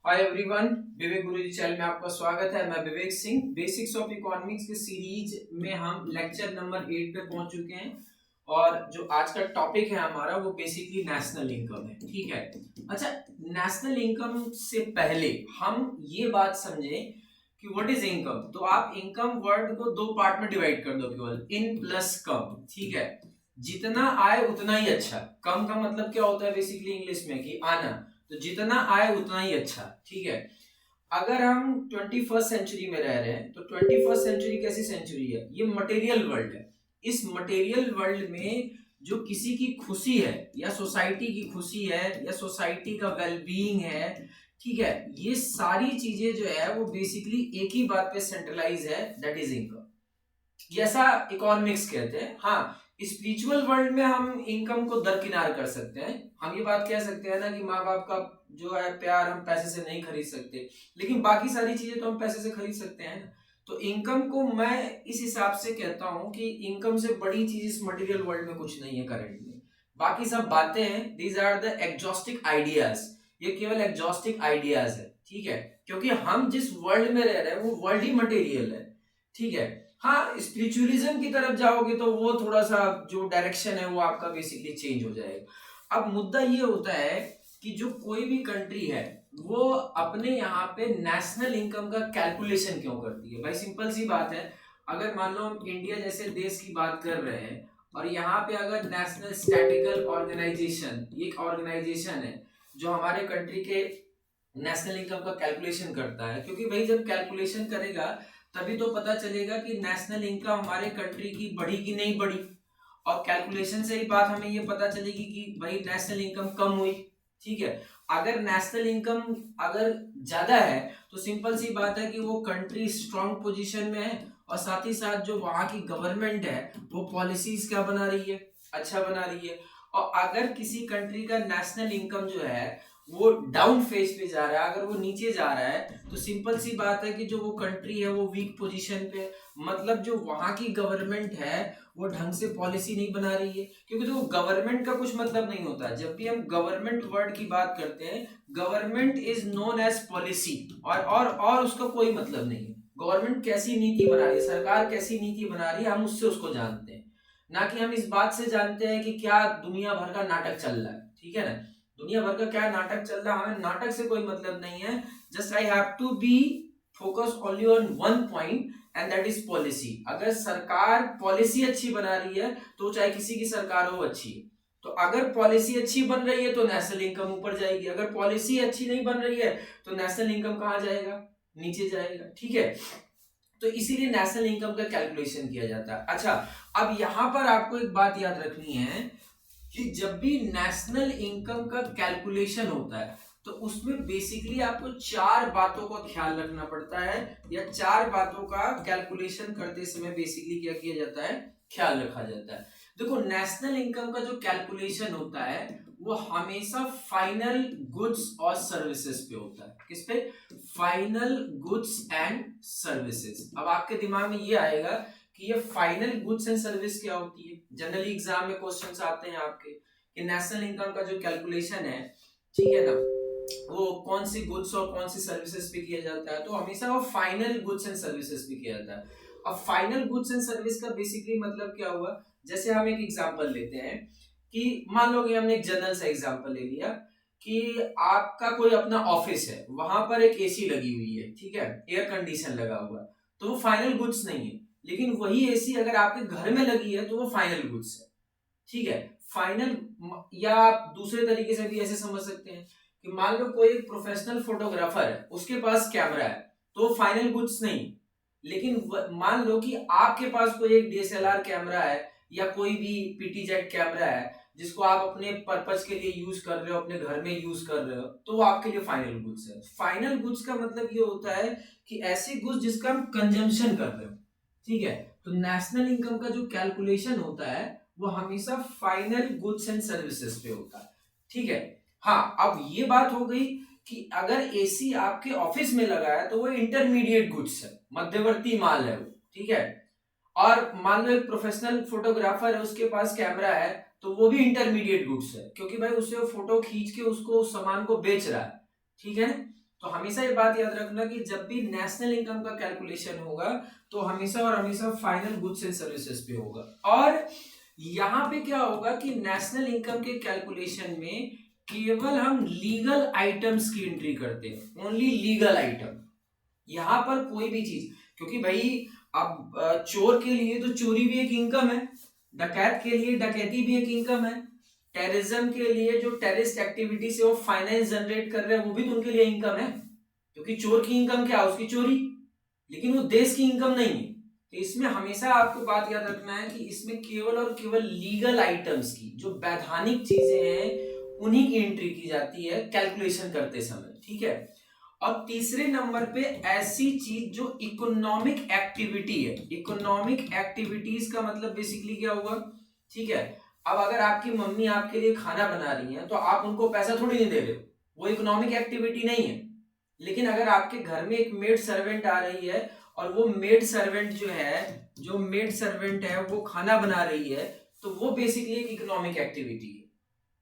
Hi everyone, विवेक गुरुजी channel में आपका स्वागत है। मैं Vivek Singh. Basics of economics के सीरीज में हम लेक्चर नंबर 8 पे पहुंच चुके हैं और जो आज का टॉपिक है हमारा वो बेसिकली नेशनल इनकम है। ठीक है। अच्छा, नेशनल इनकम से पहले हम ये बात समझें कि व्हाट इज इनकम। तो आप इनकम वर्ड को दो पार्ट में डिवाइड कर दो, केवल इन प्लस कम। ठीक है। जितना आए उतना ही अच्छा। कम का मतलब क्या होता है बेसिकली इंग्लिश में कि आना, तो जितना आए उतना ही अच्छा। ठीक है। अगर हम 21st सेंचुरी में रह रहे हैं तो 21st सेंचुरी कैसी सेंचुरी है? ये मटेरियल वर्ल्ड है। इस मटेरियल वर्ल्ड में जो किसी की खुशी है या सोसाइटी की खुशी है या सोसाइटी का वेलबीइंग है, ठीक है, ये सारी चीजें जो है वो बेसिकली एक ही बात पे सेंट्रलाइज है, दैट इज इनकम। जैसा इकोनॉमिक्स कहते हैं। हाँ, स्पिरिचुअल वर्ल्ड में हम इनकम को दरकिनार कर सकते हैं। हम ये बात कह सकते हैं ना कि माँ बाप का जो है प्यार हम पैसे से नहीं खरीद सकते, लेकिन बाकी सारी चीजें तो हम पैसे से खरीद सकते हैं ना। तो इनकम को मैं इस हिसाब से कहता हूं कि इनकम से बड़ी चीज इस मटेरियल वर्ल्ड में कुछ नहीं है करंट में। बाकी सब बातें हैं, दीज आर द एग्जॉस्टिक आइडियाज। ये केवल एग्जॉस्टिक आइडियाज है। ठीक है। क्योंकि हम जिस वर्ल्ड में रह रहे हैं वो वर्ल्ड ही मटेरियल है। ठीक है। हाँ, स्पिरिचुअलिज्म की तरफ जाओगे तो वो थोड़ा सा जो डायरेक्शन है वो आपका बेसिकली चेंज हो जाएगा। अब मुद्दा ये होता है कि जो कोई भी कंट्री है वो अपने यहाँ पे नेशनल इनकम का कैलकुलेशन क्यों करती है? भाई सिंपल सी बात है। अगर मान लो हम इंडिया जैसे देश की बात कर रहे हैं और यहाँ पे अगर नेशनल स्टैटिकल ऑर्गेनाइजेशन, ये एक ऑर्गेनाइजेशन है जो हमारे कंट्री के नेशनल इनकम का कैलकुलेशन करता है, क्योंकि भाई जब कैलकुलेशन करेगा तभी तो पता चलेगा कि नेशनल इनकम हमारे कंट्री की बढ़ी कि नहीं बढ़ी। और कैलकुलेशन से ही बात हमें ये पता चलेगी कि भाई नेशनल इनकम कम हुई। ठीक है। अगर नेशनल इनकम अगर ज्यादा है तो सिंपल सी बात है कि वो कंट्री स्ट्रांग पोजीशन में है और साथ ही साथ जो वहां की गवर्नमेंट है वो पॉलिसीज क्या बना रही है? अच्छा बना रही है। और अगर किसी कंट्री का नेशनल इनकम जो है वो डाउन फेज पे जा रहा है, अगर वो नीचे जा रहा है, तो सिंपल सी बात है कि जो वो कंट्री है वो वीक पोजीशन पे, मतलब जो वहां की गवर्नमेंट है वो ढंग से पॉलिसी नहीं बना रही है। क्योंकि तो गवर्नमेंट का कुछ मतलब नहीं होता। जब भी हम गवर्नमेंट वर्ड की बात करते हैं, government is known as policy, और उसका कोई मतलब नहीं है। गवर्नमेंट कैसी नीति बना रही है, सरकार कैसी नीति बना रही है, हम उससे उसको जानते हैं, ना कि हम इस बात से जानते हैं कि क्या दुनिया भर का नाटक चल रहा है। ठीक है ना। दुनिया भर का क्या नाटक चल रहा है, हमें नाटक से कोई मतलब नहीं है। Just I have to be focus only on one point and that is policy. अगर सरकार पॉलिसी अच्छी बना रही है तो चाहे किसी की सरकार हो अच्छी है, तो अगर पॉलिसी अच्छी बन रही है तो नेशनल इनकम ऊपर जाएगी। अगर पॉलिसी अच्छी नहीं बन रही है तो नेशनल इनकम कहां जाएगा? नीचे जाएगा। ठीक है। तो इसीलिए नेशनल इनकम का कैलकुलेशन किया जाता है। अच्छा, अब यहां पर आपको एक बात याद रखनी है कि जब भी नेशनल इनकम का कैलकुलेशन होता है तो उसमें बेसिकली आपको चार बातों का ख्याल रखना पड़ता है, या चार बातों का कैलकुलेशन करते समय बेसिकली क्या किया जाता है, ख्याल रखा जाता है। देखो, नेशनल इनकम का जो कैलकुलेशन होता है वो हमेशा फाइनल गुड्स और सर्विसेज पे होता है। किस पे? Final goods and services. अब आपके दिमाग में ये आएगा कि ये फाइनल गुड्स एंड सर्विस क्या होती है। जनरली एग्जाम में क्वेश्चंस आते हैं आपके कि नेशनल इनकम का जो कैलकुलेशन है, ठीक है ना, वो कौन सी गुड्स और कौन सी सर्विसेज पे किया जाता है, तो हमेशा वो फाइनल गुड्स एंड सर्विसेज पे किया जाता है। अब फाइनल गुड्स एंड सर्विस का बेसिकली मतलब क्या हुआ? जैसे हम एक एग्जांपल लेते हैं कि मान लो कि हमने एक जनरल सा एग्जांपल ले लिया कि आपका कोई अपना ऑफिस है, वहां पर एक एसी लगी हुई है, ठीक है, एयर कंडीशन लगा हुआ है, तो वो फाइनल गुड्स नहीं है। लेकिन वही एसी अगर आपके घर में लगी है तो वो फाइनल गुड्स है। ठीक है। फाइनल, या आप दूसरे तरीके से भी ऐसे समझ सकते हैं कि मान लो कोई एक प्रोफेशनल फोटोग्राफर है, उसके पास कैमरा है, तो फाइनल गुड्स नहीं। लेकिन मान लो कि आपके पास कोई एक डीएसएलआर कैमरा है या कोई भी पीटी जेट कैमरा है जिसको आप अपने पर्पज के लिए यूज कर रहे हो, अपने घर में यूज कर रहे हो, तो वो आपके लिए फाइनल गुड्स है। फाइनल गुड्स का मतलब ये होता है कि ऐसी गुड्स जिसका हम कंजम्पशन कर रहे हो। ठीक है। तो नेशनल इनकम का जो कैलकुलेशन होता है वो हमेशा फाइनल गुड्स एंड सर्विसेज पे होता है। ठीक है। हाँ, अब ये बात हो गई कि अगर एसी आपके ऑफिस में लगा है तो वो इंटरमीडिएट गुड्स है, मध्यवर्ती माल है वो। ठीक है। और मान लो एक प्रोफेशनल फोटोग्राफर है, उसके पास कैमरा है, तो वो भी इंटरमीडिएट गुड्स है, क्योंकि भाई उससे वो फोटो खींच के उसको उस सामान को बेच रहा है। ठीक है ना। तो हमेशा ये बात याद रखना कि जब भी नेशनल इनकम का कैलकुलेशन होगा तो हमेशा और हमेशा फाइनल गुड्स एंड सर्विसेज पे होगा। और यहाँ पे क्या होगा कि नेशनल इनकम के कैलकुलेशन में केवल हम लीगल आइटम्स की एंट्री करते हैं, ओनली लीगल आइटम। यहाँ पर कोई भी चीज, क्योंकि भाई अब चोर के लिए तो चोरी भी एक इनकम है, डकैत के लिए डकैती भी एक इनकम है, टेररिज्म के लिए जो टेररिस्ट एक्टिविटी से वो फाइनेंस जनरेट कर रहे हैं वो भी तो उनके लिए इनकम है, क्योंकि चोर की इनकम क्या है, उसकी चोरी, लेकिन वो देश की इनकम नहीं है। तो इसमें हमेशा आपको बात याद रखना है कि इसमें केवल और केवल लीगल आइटम्स की, जो वैधानिक चीजें हैं, उन्हीं की एंट्री की जाती है कैलकुलेशन करते समय, ठीक है। और तीसरे नंबर पे ऐसी चीज जो इकोनॉमिक एक्टिविटी है, इकोनॉमिक एक्टिविटीज का मतलब बेसिकली क्या हुआ, ठीक है। अब अगर आपकी मम्मी आपके लिए खाना बना रही है तो आप उनको पैसा थोड़ी नहीं दे रहे हो, वो इकोनॉमिक एक्टिविटी नहीं है। लेकिन अगर आपके घर में एक मेड सर्वेंट आ रही है और वो मेड सर्वेंट है वो खाना बना रही है, तो वो बेसिकली एक इकोनॉमिक एक्टिविटी है,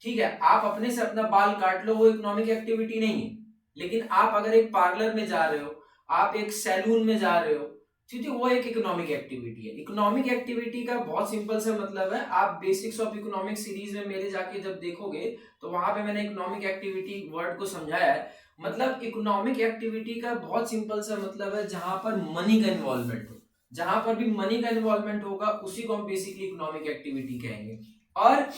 ठीक है। आप अपने से अपना बाल काट लो, वो इकोनॉमिक एक्टिविटी नहीं है। लेकिन आप अगर एक पार्लर में जा रहे हो, आप एक सैलून में जा रहे हो, ठीक है, वो एक इकोनॉमिक एक्टिविटी है। इकोनॉमिक एक्टिविटी का बहुत सिंपल सा मतलब है, आप बेसिक्स ऑफ इकोनॉमिक सीरीज में मेरे जाके जब देखोगे तो वहां पे मैंने इकोनॉमिक एक्टिविटी वर्ड को समझाया है। मतलब इकोनॉमिक एक्टिविटी का बहुत सिंपल सा मतलब है जहां पर मनी का इन्वॉल्वमेंट हो, जहां पर भी मनी का इन्वॉल्वमेंट होगा उसी को हम बेसिकली इकोनॉमिक एक्टिविटी कहेंगे। और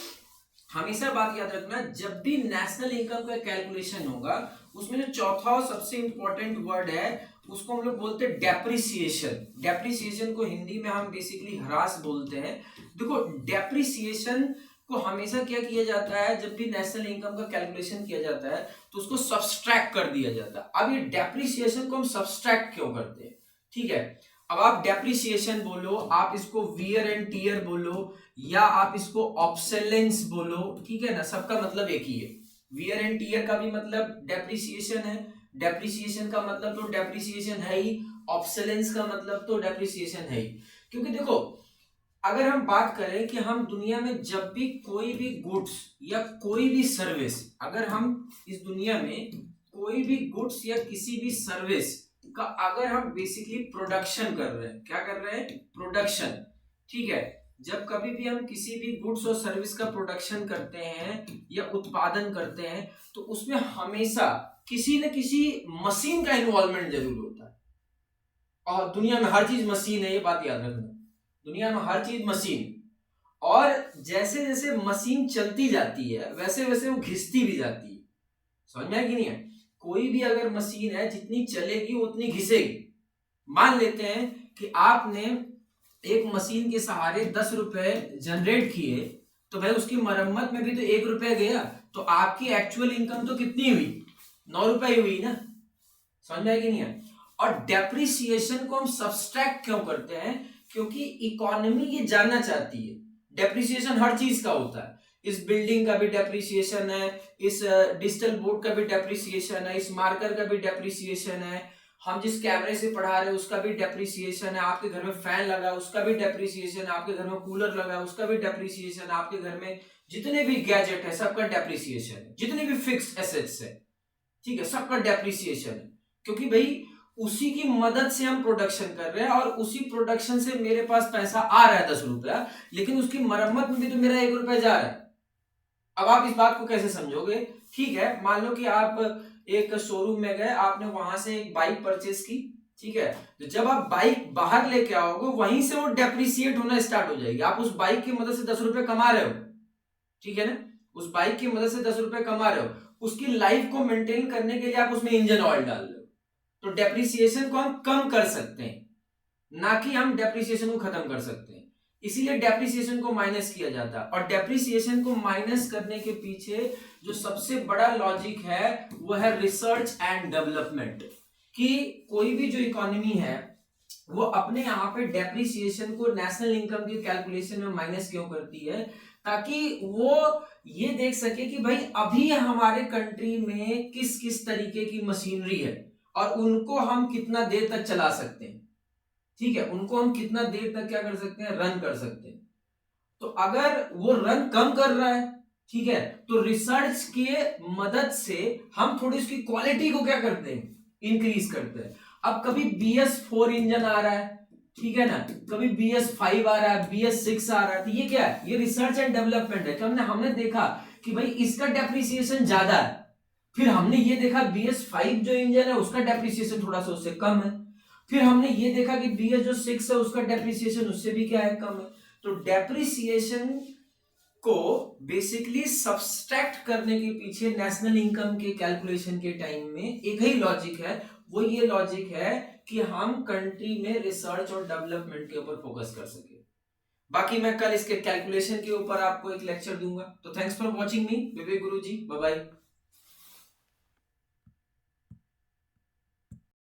हमेशा बात याद रखना, जब भी नेशनल इनकम का कैलकुलेशन होगा उसमें जो चौथा और सबसे इंपॉर्टेंट वर्ड है उसको हम लोग बोलते हैं डेप्रिसिएशन। डेप्रिसिएशन को हिंदी में हम बेसिकली ह्रास बोलते हैं। देखो, डेप्रिसिएशन को हमेशा क्या किया जाता है, जब भी नेशनल इनकम का कैलकुलेशन किया जाता है तो उसको सब्सट्रैक्ट कर दिया जाता है। अब ये डेप्रिसिएशन को हम सब्सट्रैक्ट क्यों करते हैं, ठीक है। अब आप डेप्रिसिएशन बोलो, आप इसको वियर एंड टीयर बोलो, या आप इसको ऑब्सोलेंस बोलो, ठीक है ना, सबका मतलब एक ही है। वियर एंड टीयर का भी मतलब डेप्रिसिएशन है, डेप्रिसिएशन का मतलब तो डेप्रिसिएशन है ही, ऑब्सोलेंस का मतलब तो डेप्रिसिएशन है ही। क्योंकि देखो, अगर हम बात करें कि हम दुनिया में जब भी कोई भी गुड्स या कोई भी सर्विस, अगर हम इस दुनिया में कोई भी गुड्स या किसी भी सर्विस का अगर हम बेसिकली प्रोडक्शन कर रहे हैं, क्या कर रहे हैं, प्रोडक्शन, ठीक है। जब कभी भी हम किसी भी गुड्स और सर्विस का प्रोडक्शन करते हैं या उत्पादन करते हैं तो उसमें हमेशा किसी न किसी मशीन का इन्वॉल्वमेंट जरूर होता है। और दुनिया में हर चीज मशीन है, ये बात याद रखना, दुनिया में हर चीज मशीन। और जैसे जैसे मशीन चलती जाती है वैसे वैसे वो घिसती भी जाती है। समझ में है कि नहीं है? कोई भी अगर मशीन है जितनी चलेगी उतनी घिसेगी। मान लेते हैं कि आपने एक मशीन के सहारे 10 रुपए जनरेट किए, तो भाई उसकी मरम्मत में भी तो 1 रुपया गया, तो आपकी एक्चुअल इनकम तो कितनी हुई, 9 रुपए ही हुई ना। समझ में है कि नहीं है? और डेप्रिसिएशन को हम सब्सट्रैक्ट क्यों करते हैं, क्योंकि इकोनॉमी ये जानना चाहती है। डेप्रिसिएशन हर चीज का होता है, इस बिल्डिंग का भी डेप्रिसिएशन है, इस डिजिटल बोर्ड का भी डेप्रिसिएशन है, इस मार्कर का भी डेप्रिसिएशन है, हम जिस कैमरे से पढ़ा रहे हैं उसका भी डेप्रिसिएशन है, आपके घर में फैन लगा उसका भी डेप्रिसिएशन है, आपके घर में कूलर लगा उसका भी डेप्रिसिएशन है, आपके घर में जितने भी गैजेट है सबका डेप्रिसिएशन है, जितने भी फिक्स्ड एसेट्स है, ठीक है, सबका डेप्रिसिएशन है। क्योंकि भाई उसी की मदद से हम प्रोडक्शन कर रहे हैं और उसी प्रोडक्शन से मेरे पास पैसा आ रहा है 10 रुपया, लेकिन उसकी मरम्मत में भी तो मेरा 1 रुपया जा रहा है। अब आप इस बात को कैसे समझोगे? ठीक है, मान लो कि आप एक शोरूम में गए, आपने वहां से एक बाइक परचेस की, ठीक है, तो जब आप बाइक बाहर लेके आओगे वहीं से वो डेप्रिसिएट होना स्टार्ट हो जाएगी। आप उस बाइक की मदद से 10 रुपए कमा रहे हो, ठीक है ना, उस बाइक की मदद से 10 रुपए कमा रहे हो, उसकी लाइफ को मेंटेन करने के लिए आप उसमें इंजन ऑयल डाल रहे हो, तो डेप्रिसिएशन को हम कम कर सकते हैं, ना कि हम डेप्रिसिएशन को खत्म कर सकते हैं। इसीलिए डेप्रिसिएशन को माइनस किया जाता है। और डेप्रिसिएशन को माइनस करने के पीछे जो सबसे बड़ा लॉजिक है वो है रिसर्च एंड डेवलपमेंट। कि कोई भी जो इकोनॉमी है वो अपने यहाँ पे डेप्रिसिएशन को नेशनल इनकम की कैलकुलेशन में माइनस क्यों करती है, ताकि वो ये देख सके कि भाई अभी हमारे कंट्री में किस किस तरीके की मशीनरी है और उनको हम कितना देर तक चला सकते हैं, ठीक है, उनको हम कितना देर तक क्या कर सकते हैं, रन कर सकते हैं। तो अगर वो रन कम कर रहा है ठीक है, तो रिसर्च के मदद से हम थोड़ी उसकी क्वालिटी को क्या करते हैं, इंक्रीज करते हैं। अब कभी BS4 इंजन आ रहा है, ठीक है ना, कभी BS5 आ रहा है, BS6 आ रहा है, तो ये क्या है, ये रिसर्च एंड डेवलपमेंट है। कि हमने देखा कि भाई इसका डेप्रिसिएशन ज्यादा है, फिर हमने ये देखा BS5 जो इंजन है उसका डेप्रिसिएशन थोड़ा सा उससे कम है, फिर हमने ये देखा कि BS जो 6 है उसका डेप्रिसिएशन उससे भी क्या है, कम है। तो डेप्रिसिएशन को बेसिकली सब्सट्रैक्ट करने के पीछे नेशनल इनकम के कैलकुलेशन के टाइम में एक ही लॉजिक है, वो ये लॉजिक है कि हम कंट्री में रिसर्च और डेवलपमेंट के ऊपर फोकस कर सके। बाकी मैं कल इसके कैलकुलेशन के ऊपर आपको एक लेक्चर दूंगा। तो thanks for watching me, Vivek Guruji, bye bye.